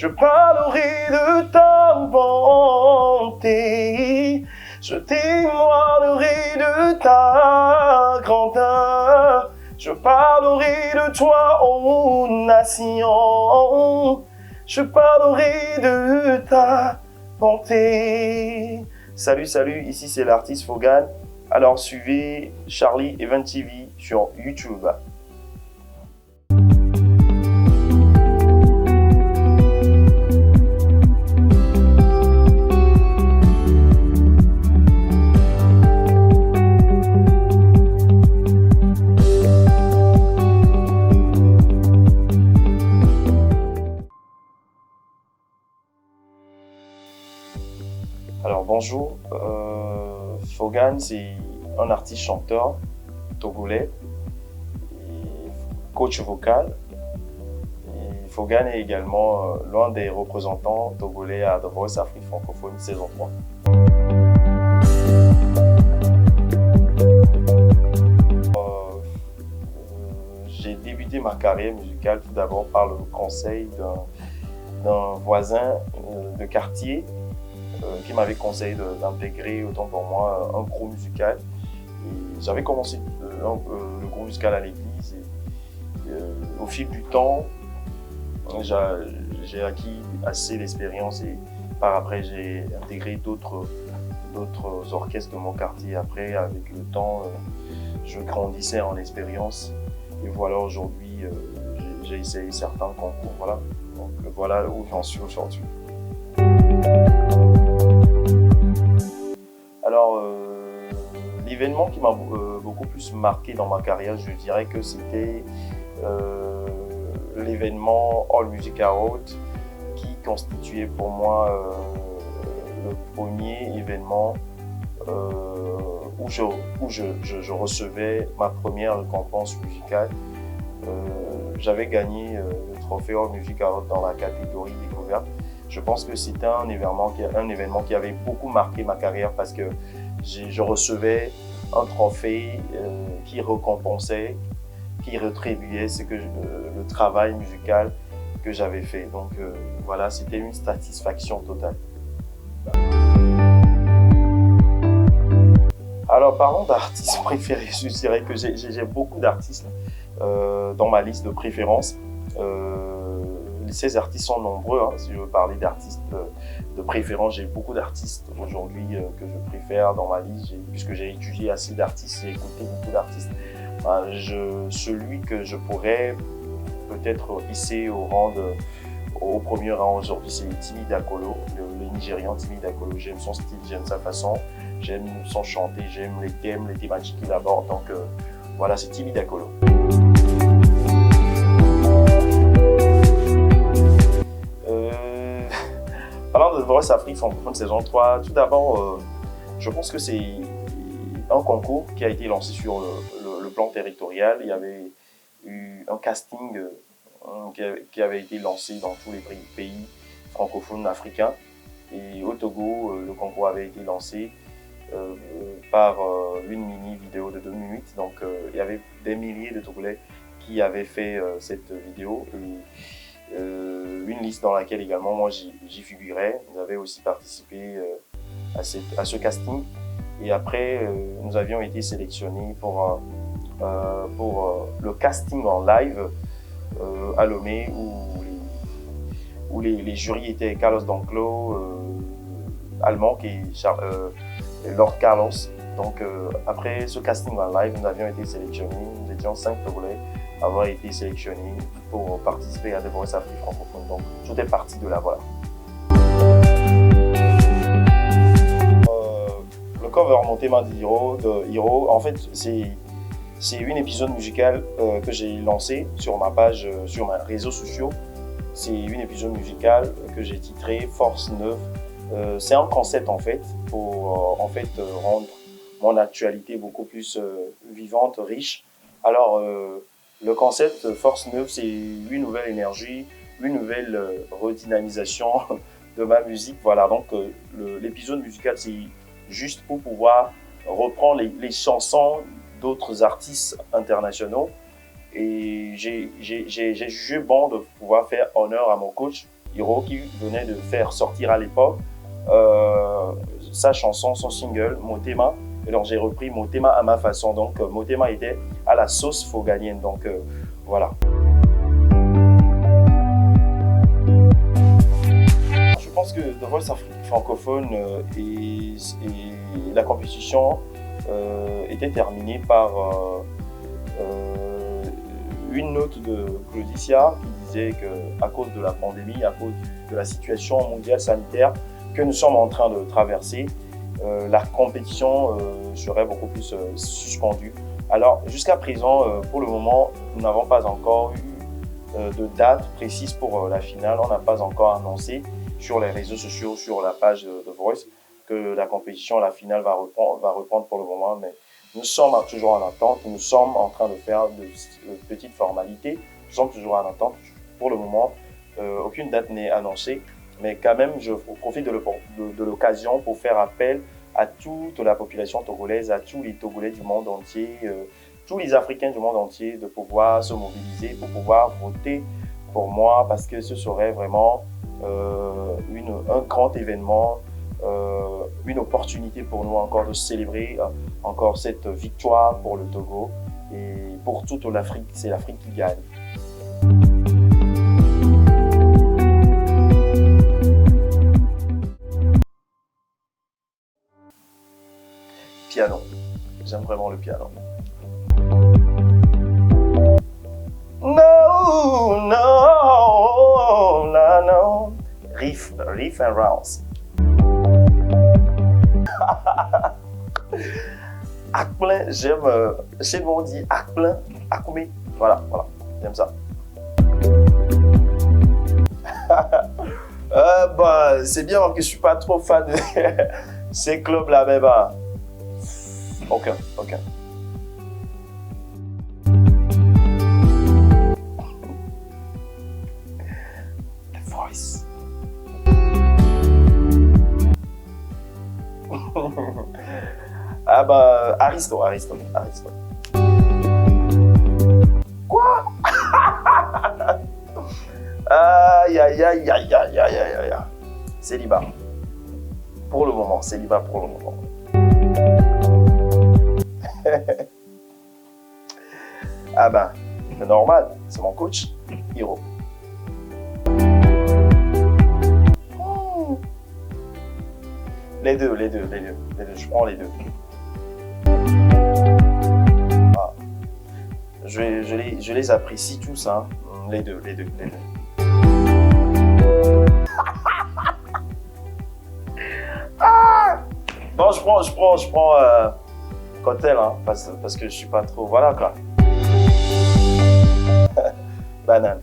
Je parlerai de ta bonté, je témoignerai de ta grandeur. Je parlerai de toi, ô nation, je parlerai de ta bonté. Salut, salut, ici c'est l'artiste Fogan. Alors suivez Charlie Event TV sur YouTube. Alors bonjour, Fogan c'est un artiste chanteur togolais, et coach vocal. Et Fogan est également l'un des représentants togolais à The Voice Afrique francophone saison 3. J'ai débuté ma carrière musicale tout d'abord par le conseil d'un voisin de quartier qui m'avait conseillé d'intégrer autant pour moi un groupe musical. J'avais commencé le groupe musical à l'église et au fil du temps, j'ai acquis assez d'expérience et par après j'ai intégré d'autres orchestres de mon quartier. Après, avec le temps, je grandissais en expérience et voilà, aujourd'hui, j'ai essayé certains concours. Voilà, donc voilà où j'en suis aujourd'hui. Alors, l'événement qui m'a beaucoup plus marqué dans ma carrière, je dirais que c'était l'événement All Music Award qui constituait pour moi le premier événement où je recevais ma première récompense musicale. J'avais gagné le trophée All Music Award dans la catégorie découverte. Je pense que c'était un événement qui avait beaucoup marqué ma carrière parce que je recevais un trophée qui récompensait, qui rétribuait le travail musical que j'avais fait. Donc voilà, c'était une satisfaction totale. Alors parlons d'artistes préférés, je dirais que j'ai beaucoup d'artistes dans ma liste de préférence. Ces artistes sont nombreux, hein. Si je veux parler d'artistes de préférence, j'ai beaucoup d'artistes aujourd'hui que je préfère dans ma liste, puisque j'ai étudié assez d'artistes, j'ai écouté beaucoup d'artistes. Celui que je pourrais peut-être hisser au premier rang aujourd'hui, c'est Timi Dakolo, le Nigérian Timi Dakolo. J'aime son style, j'aime sa façon, j'aime son chanter, j'aime les thèmes, les thématiques qu'il aborde. Donc voilà, c'est Timi Dakolo. Parlant de The Voice Afrique francophone saison 3, tout d'abord, je pense que c'est un concours qui a été lancé sur le plan territorial. Il y avait eu un casting qui avait été lancé dans tous les pays francophones africains. Et au Togo, le concours avait été lancé par une mini vidéo de 2 minutes. Donc il y avait des milliers de Togolais qui avaient fait cette vidéo. Et, une liste dans laquelle également moi j'y figurais. Nous avions aussi participé à ce casting et après nous avions été sélectionnés pour le casting en live à Lomé où les jurys étaient Carlos Donclo, Allemand et Lord Carlos. Donc après ce casting en live, nous avions été sélectionnés, nous étions 5 Togolais à avoir été sélectionnés pour participer à The Voice Afrique francophone. Donc tout est parti de là, voilà. Le cover Montema de Hero, en fait c'est une épisode musicale que j'ai lancé sur ma page, sur mes réseaux sociaux. C'est une épisode musicale que j'ai titré Force Neuve. C'est un concept en fait pour rendre mon actualité beaucoup plus vivante, riche. Alors le concept Force Neuve, c'est une nouvelle énergie, une nouvelle redynamisation de ma musique. Voilà, donc l'épisode musical, c'est juste pour pouvoir reprendre les chansons d'autres artistes internationaux. Et j'ai jugé bon de pouvoir faire honneur à mon coach Hiro, qui venait de faire sortir à l'époque sa chanson, son single Motema. Et donc j'ai repris Motema à ma façon. Donc Motema était à la sauce foganienne. Donc voilà. Je pense que The Voice Afrique francophone et la compétition était terminée par une note de Claudicia qui disait qu'à cause de la pandémie, à cause de la situation mondiale sanitaire que nous sommes en train de traverser, la compétition serait beaucoup plus suspendue. Alors jusqu'à présent, pour le moment, nous n'avons pas encore eu de date précise pour la finale. On n'a pas encore annoncé sur les réseaux sociaux, sur la page de The Voice, que la compétition, la finale va reprendre pour le moment. Mais nous sommes toujours en attente. Nous sommes en train de faire de petites formalités. Nous sommes toujours en attente. Pour le moment, aucune date n'est annoncée. Mais quand même, je profite de l'occasion pour faire appel à toute la population togolaise, à tous les Togolais du monde entier, tous les Africains du monde entier, de pouvoir se mobiliser, pour pouvoir voter pour moi, parce que ce serait vraiment un grand événement, une opportunité pour nous encore de célébrer encore cette victoire pour le Togo et pour toute l'Afrique. C'est l'Afrique qui gagne. Piano. J'aime vraiment le piano. No, no, no, no. Riff and rounds. Akplin, j'aime. Chez nous on dit Akplin, Akoumé. Voilà, j'aime ça. Bah, c'est bien que je suis pas trop fan de ces clubs-là, mais bah. Aucun. The Voice. Ah bah, Aristo. Quoi? Aïe. Célibat. Pour le moment, célibat pour le moment. Ah ben, c'est normal, c'est mon coach, Hiro. Les deux, je prends les deux. Ah. Je les apprécie tous, hein. Les deux. Ah. Bon, je prends Cocktail, hein, parce que je suis pas trop... Voilà quoi. Banane.